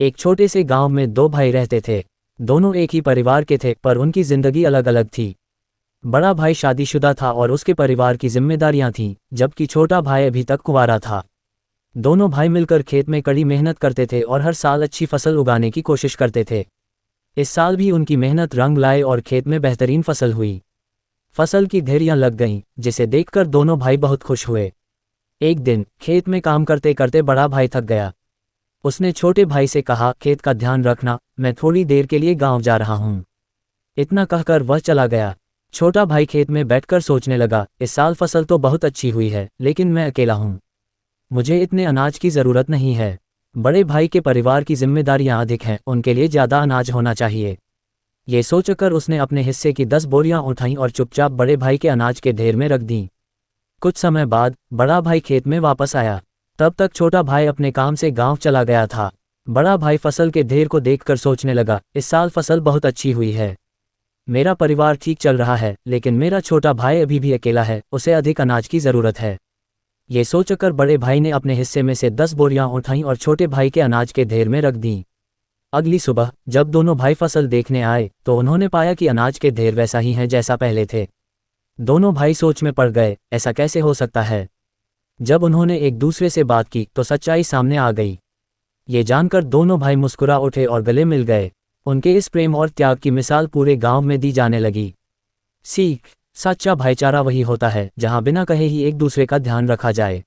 एक छोटे से गांव में दो भाई रहते थे। दोनों एक ही परिवार के थे, पर उनकी जिंदगी अलग अलग थी। बड़ा भाई शादीशुदा था और उसके परिवार की जिम्मेदारियां थीं, जबकि छोटा भाई अभी तक कुंवारा था। दोनों भाई मिलकर खेत में कड़ी मेहनत करते थे और हर साल अच्छी फसल उगाने की कोशिश करते थे। इस साल भी उनकी मेहनत रंग लाए और खेत में बेहतरीन फसल हुई। फसल की ढेरियां लग गईं, जिसे देखकर दोनों भाई बहुत खुश हुए। एक दिन खेत में काम करते करते बड़ा भाई थक गया। उसने छोटे भाई से कहा, खेत का ध्यान रखना, मैं थोड़ी देर के लिए गांव जा रहा हूं। इतना कहकर वह चला गया। छोटा भाई खेत में बैठकर सोचने लगा, इस साल फसल तो बहुत अच्छी हुई है, लेकिन मैं अकेला हूं। मुझे इतने अनाज की ज़रूरत नहीं है। बड़े भाई के परिवार की जिम्मेदारियां अधिक हैं, उनके लिए ज़्यादा अनाज होना चाहिए। ये सोचकर उसने अपने हिस्से की 10 बोरियां उठाईं और चुपचाप बड़े भाई के अनाज के ढेर में रख दीं। कुछ समय बाद बड़ा भाई खेत में वापस आया। तब तक छोटा भाई अपने काम से गांव चला गया था। बड़ा भाई फसल के ढेर को देखकर सोचने लगा, इस साल फसल बहुत अच्छी हुई है। मेरा परिवार ठीक चल रहा है, लेकिन मेरा छोटा भाई अभी भी अकेला है, उसे अधिक अनाज की ज़रूरत है। ये सोचकर बड़े भाई ने अपने हिस्से में से 10 बोरियां उठाईं और छोटे भाई के अनाज के ढेर में रख दीं। अगली सुबह जब दोनों भाई फसल देखने आए तो उन्होंने पाया कि अनाज के ढेर वैसा ही है जैसा पहले थे। दोनों भाई सोच में पड़ गए, ऐसा कैसे हो सकता है। जब उन्होंने एक दूसरे से बात की तो सच्चाई सामने आ गई। ये जानकर दोनों भाई मुस्कुरा उठे और गले मिल गए। उनके इस प्रेम और त्याग की मिसाल पूरे गांव में दी जाने लगी। सीख: सच्चा भाईचारा वही होता है जहां बिना कहे ही एक दूसरे का ध्यान रखा जाए।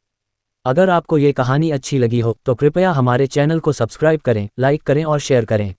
अगर आपको ये कहानी अच्छी लगी हो तो कृपया हमारे चैनल को सब्सक्राइब करें, लाइक करें और शेयर करें।